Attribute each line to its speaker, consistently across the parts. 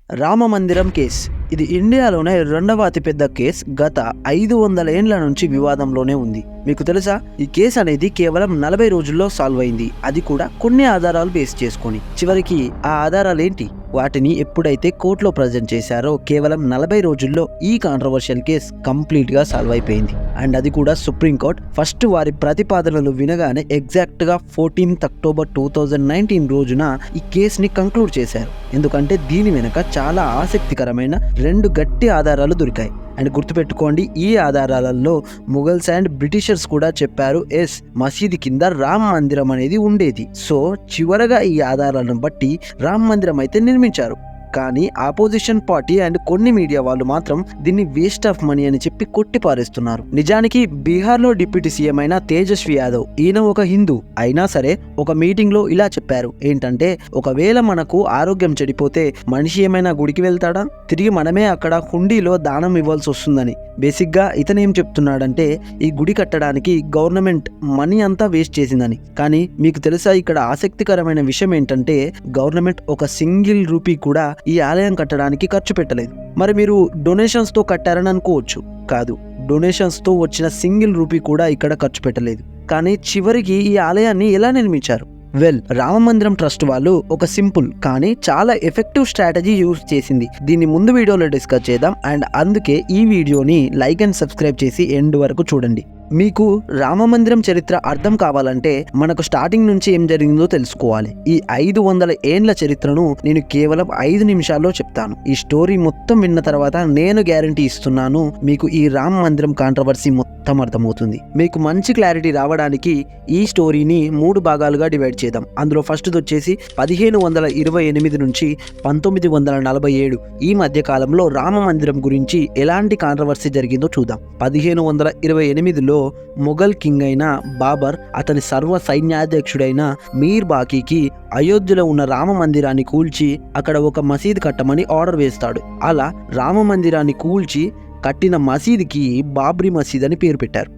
Speaker 1: రామ మందిరం కేస్. ఇది ఇండియాలోనే రెండవ అతిపెద్ద కేస్. గత 500 ఏండ్ల నుంచి వివాదంలోనే ఉంది. మీకు తెలుసా, ఈ కేసు అనేది కేవలం 40 రోజుల్లో సాల్వ్ అయింది. అది కూడా కొన్ని ఆధారాలు బేస్ చేసుకొని. చివరికి ఆ ఆధారాలు ఏంటి, వాటిని ఎప్పుడైతే కోర్టులో ప్రజెంట్ చేశారో కేవలం 40 రోజుల్లో ఈ కాంట్రవర్షియల్ కేస్ కంప్లీట్ గా సాల్వ్ అయిపోయింది. అండ్ అది కూడా సుప్రీంకోర్టు ఫస్ట్ వారి ప్రతిపాదనలు వినగానే ఎగ్జాక్ట్ గా 14th అక్టోబర్ 2019 రోజున ఈ కేసుని కంక్లూడ్ చేశారు. ఎందుకంటే దీని వెనుక చాలా ఆసక్తికరమైన 2 గట్టి ఆధారాలు దొరికాయి. అండ్ గుర్తుపెట్టుకోండి, ఈ ఆధారాలలో ముఘల్స్ అండ్ బ్రిటిషర్స్ కూడా చెప్పారు మసీదు కింద రామ మందిరం అనేది ఉండేది. సో చివరగా ఈ ఆధారాలను బట్టి రామ మందిరం అయితే నిర్మించారు. కానీ ఆపోజిషన్ పార్టీ అండ్ కొన్ని మీడియా వాళ్ళు మాత్రం దీన్ని వేస్ట్ ఆఫ్ మనీ అని చెప్పి కొట్టి పారేస్తున్నారు. నిజానికి బీహార్లో డిప్యూటీ సీఎం అయిన తేజస్వి యాదవ్, ఈయన ఒక హిందూ అయినా సరే ఒక మీటింగ్ లో ఇలా చెప్పారు. ఏంటంటే, ఒకవేళ మనకు ఆరోగ్యం చెడిపోతే మనిషి ఏమైనా గుడికి వెళ్తాడా? తిరిగి మనమే అక్కడ హుండీలో దానం ఇవ్వాల్సి వస్తుందని. బేసిక్ గా ఇతను ఏం చెప్తున్నాడంటే, ఈ గుడి కట్టడానికి గవర్నమెంట్ మనీ అంతా వేస్ట్ చేసిందని. కానీ మీకు తెలుసా, ఇక్కడ ఆసక్తికరమైన విషయం ఏంటంటే, గవర్నమెంట్ ఒక సింగిల్ రూపీ కూడా ఈ ఆలయం కట్టడానికి ఖర్చు పెట్టలేదు. మరి మీరు డొనేషన్స్ తో కట్టారని అనుకోవచ్చు. కాదు, డొనేషన్స్ తో వచ్చిన సింగిల్ రూపీ కూడా ఇక్కడ ఖర్చు పెట్టలేదు. కానీ చివరికి ఈ ఆలయాన్ని ఎలా నిర్మించారు? రామ మందిరం ట్రస్ట్ వాళ్ళు ఒక సింపుల్ కానీ చాలా ఎఫెక్టివ్ స్ట్రాటజీ యూజ్ చేసింది. దీన్ని ముందు వీడియోలో డిస్కస్ చేద్దాం. అండ్ అందుకే ఈ వీడియోని లైక్ అండ్ సబ్స్క్రైబ్ చేసి ఎండ్ వరకు చూడండి. మీకు రామ మందిరం చరిత్ర అర్థం కావాలంటే మనకు స్టార్టింగ్ నుంచి ఏం జరిగిందో తెలుసుకోవాలి. ఈ 500 ఏండ్ల చరిత్రను నేను కేవలం 5 నిమిషాల్లో చెప్తాను. ఈ స్టోరీ మొత్తం విన్న తర్వాత నేను గ్యారంటీ ఇస్తున్నాను, మీకు ఈ రామ మందిరం కాంట్రవర్సీ మొత్తం అర్థమవుతుంది. మీకు మంచి క్లారిటీ రావడానికి ఈ స్టోరీని 3 భాగాలుగా డివైడ్ చేద్దాం. అందులో ఫస్ట్ వచ్చేసి 1528 నుంచి 1947 ఈ మధ్య కాలంలో రామ మందిరం గురించి ఎలాంటి కాంట్రవర్సీ జరిగిందో చూద్దాం. 1528లో మొఘల్ కింగ్ అయిన బాబర్ అతని సర్వ సైన్యాధ్యక్షుడైన మీర్ బాకీకి అయోధ్యలో ఉన్న రామ మందిరాన్ని కూల్చి అక్కడ ఒక మసీదు కట్టమని ఆర్డర్ వేస్తాడు. అలా రామ మందిరాన్ని కూల్చి కట్టిన మసీదుకి బాబ్రీ మసీద్ అని పేరు పెట్టారు.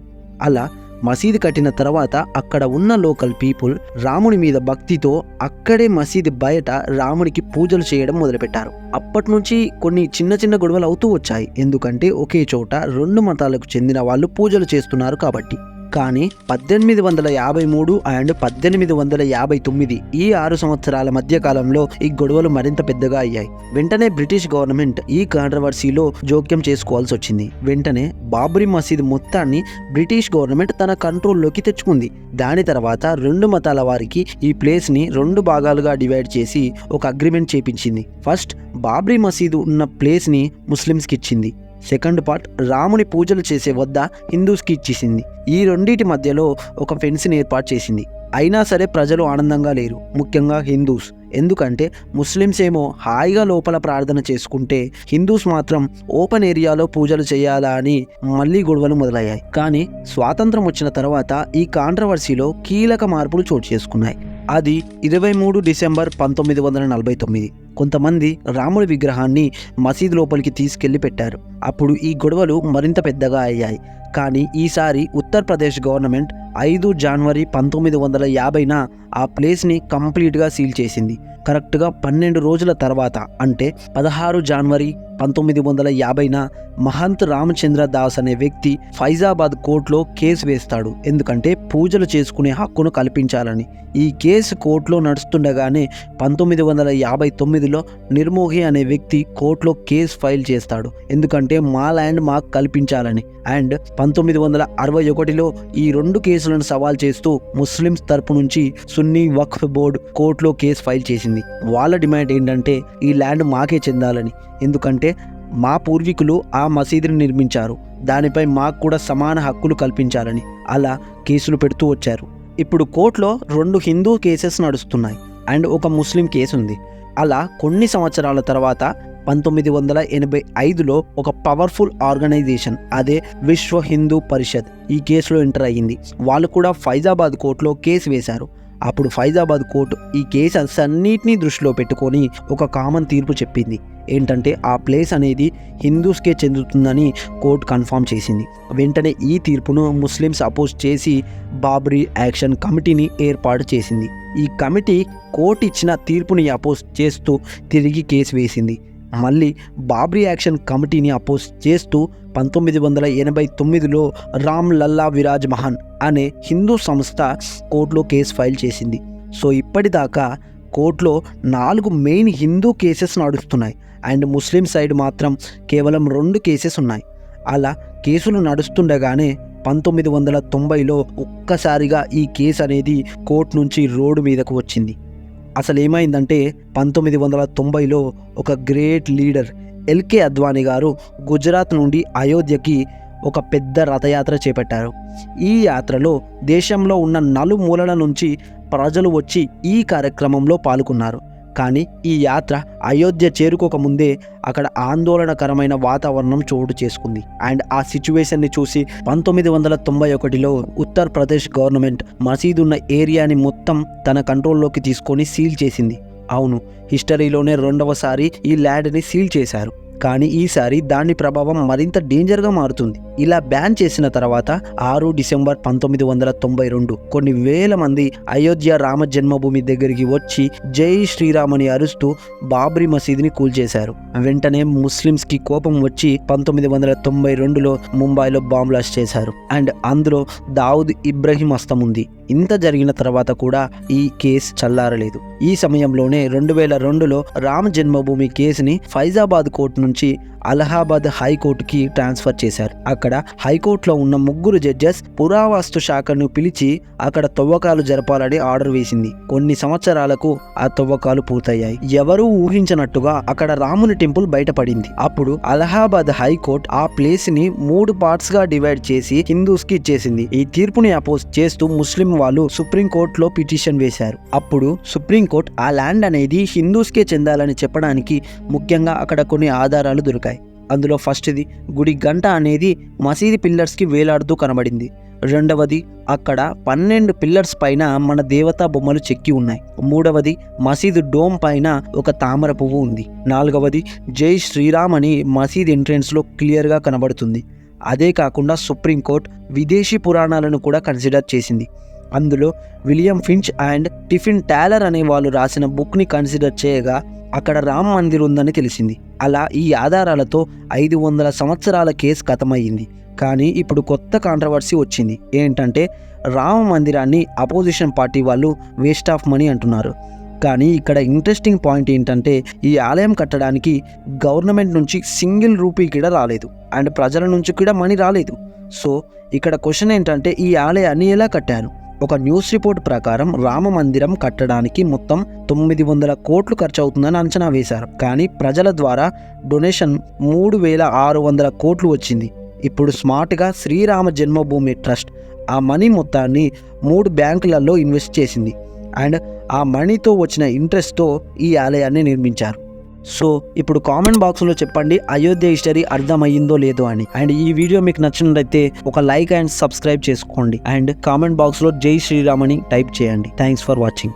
Speaker 1: అలా మసీదు కట్టిన తర్వాత అక్కడ ఉన్న లోకల్ పీపుల్ రాముని మీద భక్తితో అక్కడే మసీదు బయట రామునికి పూజలు చేయడం మొదలుపెట్టారు. అప్పటి నుంచి కొన్ని చిన్న చిన్న గొడవలు అవుతూ వచ్చాయి. ఎందుకంటే ఒకే చోట 2 మతాలకు చెందిన వాళ్ళు పూజలు చేస్తున్నారు కాబట్టి. కానీ 1853 అండ్ 1859 ఈ 6 సంవత్సరాల మధ్య కాలంలో ఈ గొడవలు మరింత పెద్దగా అయ్యాయి. వెంటనే బ్రిటిష్ గవర్నమెంట్ ఈ కాంట్రవర్సీలో జోక్యం చేసుకోవాల్సి వచ్చింది. వెంటనే బాబ్రీ మసీద్ మొత్తాన్ని బ్రిటిష్ గవర్నమెంట్ తన కంట్రోల్లోకి తెచ్చుకుంది. దాని తర్వాత 2 మతాల వారికి ఈ ప్లేస్ ని 2 భాగాలుగా డివైడ్ చేసి ఒక అగ్రిమెంట్ చేపించింది. ఫస్ట్ బాబ్రీ మసీదు ఉన్న ప్లేస్ ని ముస్లిమ్స్కి ఇచ్చింది. సెకండ్ పార్ట్ రాముని పూజలు చేసే వద్ద హిందూస్కి ఇచ్చేసింది. ఈ రెండింటి మధ్యలో ఒక ఫెన్స్ని ఏర్పాటు చేసింది. అయినా సరే ప్రజలు ఆనందంగా లేరు, ముఖ్యంగా హిందూస్. ఎందుకంటే ముస్లిమ్స్ ఏమో హాయిగా లోపల ప్రార్థన చేసుకుంటే హిందూస్ మాత్రం ఓపెన్ ఏరియాలో పూజలు చేయాలా అని మళ్ళీ గొడవలు మొదలయ్యాయి. కానీ స్వాతంత్రం వచ్చిన తర్వాత ఈ కాంట్రవర్సీలో కీలక మార్పులు చోటు చేసుకున్నాయి. అది 23 డిసెంబర్ 1949. కొంతమంది రాముడి విగ్రహాన్ని మసీదు లోపలికి తీసుకెళ్లి పెట్టారు. అప్పుడు ఈ గొడవలు మరింత పెద్దగా అయ్యాయి. కానీ ఈసారి ఉత్తరప్రదేశ్ గవర్నమెంట్ 5 జనవరి 1950న ఆ ప్లేస్ని కంప్లీట్గా సీల్ చేసింది. కరెక్ట్గా 12 రోజుల తర్వాత, అంటే 16 జనవరి 1950న మహంత్ రామచంద్ర దాస్ అనే వ్యక్తి ఫైజాబాద్ కోర్టులో కేసు వేస్తాడు. ఎందుకంటే పూజలు చేసుకునే హక్కును కల్పించాలని. ఈ కేసు కోర్టులో నడుస్తుండగానే 1959లో నిర్మోహి అనే వ్యక్తి కోర్టులో కేసు ఫైల్ చేస్తాడు. ఎందుకంటే మా ల్యాండ్ మాకు కల్పించాలని. అండ్ 1961లో ఈ 2 కేసులను సవాల్ చేస్తూ ముస్లిమ్స్ తరపు నుంచి సున్నీ వక్ఫ్ బోర్డు కోర్టులో కేసు ఫైల్ చేసింది. వాళ్ళ డిమాండ్ ఏంటంటే, ఈ ల్యాండ్ మాకే చెందాలని. ఎందుకంటే మా పూర్వీకులు ఆ మసీదుని నిర్మించారు, దానిపై మాకు కూడా సమాన హక్కులు కల్పించాలని. అలా కేసులు పెడుతూ వచ్చారు. ఇప్పుడు కోర్టులో 2 హిందూ కేసెస్ నడుస్తున్నాయి అండ్ ఒక ముస్లిం కేసు ఉంది. అలా కొన్ని సంవత్సరాల తర్వాత 1985లో ఒక పవర్ఫుల్ ఆర్గనైజేషన్, అదే విశ్వ హిందూ పరిషత్, ఈ కేసులో ఎంటర్ అయ్యింది. వాళ్ళు కూడా ఫైజాబాద్ కోర్టులో కేసు వేశారు. అప్పుడు ఫైజాబాద్ కోర్టు ఈ కేసెస్ అన్నిటినీ దృష్టిలో పెట్టుకొని ఒక కామన్ తీర్పు చెప్పింది. ఏంటంటే, ఆ ప్లేస్ అనేది హిందూస్కే చెందుతుందని కోర్టు కన్ఫర్మ్ చేసింది. వెంటనే ఈ తీర్పును ముస్లిమ్స్ అపోజ్ చేసి బాబ్రీ యాక్షన్ కమిటీని ఏర్పాటు చేసింది. ఈ కమిటీ కోర్టు ఇచ్చిన తీర్పుని అపోజ్ చేస్తూ తిరిగి కేసు వేసింది. మళ్ళీ బాబ్రీ యాక్షన్ కమిటీని అపోజ్ చేస్తూ 1989లో రామ్ లల్లా విరాజ్ మహాన్ అనే హిందూ సంస్థ కోర్టులో కేసు ఫైల్ చేసింది. సో ఇప్పటిదాకా కోర్టులో 4 మెయిన్ హిందూ కేసెస్ నడుస్తున్నాయి అండ్ ముస్లిం సైడ్ మాత్రం కేవలం 2 కేసెస్ ఉన్నాయి. అలా కేసులు నడుస్తుండగానే 1990లో ఒక్కసారిగా ఈ కేసు అనేది కోర్టు నుంచి రోడ్డు మీదకు వచ్చింది. అసలు ఏమైందంటే 1990లో ఒక గ్రేట్ లీడర్ ఎల్కే అద్వానీ గారు గుజరాత్ నుండి అయోధ్యకి ఒక పెద్ద రథయాత్ర చేపట్టారు. ఈ యాత్రలో దేశంలో ఉన్న నలుమూలల నుంచి ప్రజలు వచ్చి ఈ కార్యక్రమంలో పాల్గొన్నారు. కానీ ఈ యాత్ర అయోధ్య చేరుకోకముందే అక్కడ ఆందోళనకరమైన వాతావరణం చోటు చేసుకుంది. అండ్ ఆ సిచ్యువేషన్ని చూసి 1991లో ఉత్తరప్రదేశ్ గవర్నమెంట్ మసీదు ఉన్న ఏరియాని మొత్తం తన కంట్రోల్లోకి తీసుకొని సీల్ చేసింది. అవును, హిస్టరీలోనే 2వసారి ఈ ల్యాండ్ని సీల్ చేశారు. కానీ ఈసారి దాని ప్రభావం మరింత డేంజర్గా మారుతుంది. ఇలా బ్యాన్ చేసిన తర్వాత 6 డిసెంబర్ 1992 కొన్ని వేల మంది అయోధ్య రామ జన్మభూమి దగ్గరికి వచ్చి జై శ్రీరామ్ అని అరుస్తూ బాబ్రీ మసీదుని కూల్చేశారు. వెంటనే ముస్లిమ్స్కి కోపం వచ్చి 1992లో ముంబైలో బాంబ్ బ్లాస్ట్ చేశారు. అండ్ అందులో దావుద్ ఇబ్రహీం హస్తం ఉంది. ఇంత జరిగిన తర్వాత కూడా ఈ కేసు చల్లారలేదు. ఈ సమయంలోనే 2002లో రామ జన్మభూమి కేసుని ఫైజాబాద్ కోర్టు నుంచి అలహాబాద్ హైకోర్టుకి ట్రాన్స్ఫర్ చేశారు. అక్కడ హైకోర్టులో ఉన్న 3 జడ్జెస్ పురావస్తు శాఖను పిలిచి అక్కడ తవ్వకాలు జరపాలని ఆర్డర్ వేసింది. కొన్ని సంవత్సరాలకు ఆ తవ్వకాలు పూర్తయ్యాయి. ఎవరూ ఊహించినట్టుగా అక్కడ రాముని టెంపుల్ బయటపడింది. అప్పుడు అలహాబాద్ హైకోర్టు ఆ ప్లేస్ ని 3 పార్ట్స్ గా డివైడ్ చేసి హిందూస్ కి ఇచ్చేసింది. ఈ తీర్పుని అపోజ్ చేస్తూ ముస్లిం వాళ్ళు సుప్రీంకోర్టులో పిటిషన్ వేశారు. అప్పుడు సుప్రీంకోర్టు ఆ ల్యాండ్ అనేది హిందూస్కే చెందాలని చెప్పడానికి ముఖ్యంగా అక్కడ కొన్ని ఆధారాలు దొరికాయి. అందులో ఫస్ట్ది గుడి గంట అనేది మసీది పిల్లర్స్కి వేలాడుతూ కనబడింది. రెండవది అక్కడ 12 పిల్లర్స్ పైన మన దేవతా బొమ్మలు చెక్కి ఉన్నాయి. మూడవది మసీదు డోమ్ పైన ఒక తామర పువ్వు ఉంది. నాలుగవది జై శ్రీరామ్ అని మసీద్ ఎంట్రెన్స్లో క్లియర్గా కనబడుతుంది. అదే కాకుండా సుప్రీంకోర్టు విదేశీ పురాణాలను కూడా కన్సిడర్ చేసింది. అందులో William Finch and tiffin taller అనే వాళ్ళు రాసిన బుక్ని కన్సిడర్ చేయగా అక్కడ రామ్ మందిర్ ఉందని తెలిసింది. అలా ఈ ఆధారాలతో 500 సంవత్సరాల కేసు ఖతమయ్యింది. కానీ ఇప్పుడు కొత్త కాంట్రవర్సీ వచ్చింది. ఏంటంటే రామ మందిరాన్ని అపోజిషన్ పార్టీ వాళ్ళు వేస్ట్ ఆఫ్ మనీ అంటున్నారు. కానీ ఇక్కడ ఇంట్రెస్టింగ్ పాయింట్ ఏంటంటే ఈ ఆలయం కట్టడానికి గవర్నమెంట్ నుంచి సింగిల్ రూపీ కూడా రాలేదు అండ్ ప్రజల నుంచి కూడా మనీ రాలేదు. సో ఇక్కడ క్వశ్చన్ ఏంటంటే ఈ ఆలయాన్ని ఎలా కట్టారు? ఒక న్యూస్ రిపోర్ట్ ప్రకారం రామ మందిరం కట్టడానికి మొత్తం 900 కోట్లు ఖర్చు అవుతుందని అంచనా వేశారు. కానీ ప్రజల ద్వారా డొనేషన్ 3600 కోట్లు వచ్చింది. ఇప్పుడు స్మార్ట్గా శ్రీరామ జన్మభూమి ట్రస్ట్ ఆ మనీ మొత్తాన్ని 3 బ్యాంకులలో ఇన్వెస్ట్ చేసింది అండ్ ఆ మనీతో వచ్చిన ఇంట్రెస్ట్తో ఈ ఆలయాన్ని నిర్మించారు. సో ఇప్పుడు కామెంట్ బాక్స్లో చెప్పండి అయోధ్య హిస్టరీ అర్థమయ్యిందో లేదో అని. అండ్ ఈ వీడియో మీకు నచ్చినట్లయితే ఒక లైక్ అండ్ సబ్స్క్రైబ్ చేసుకోండి అండ్ కామెంట్ బాక్స్లో జై శ్రీరామ్ అని టైప్ చేయండి. Thanks for watching.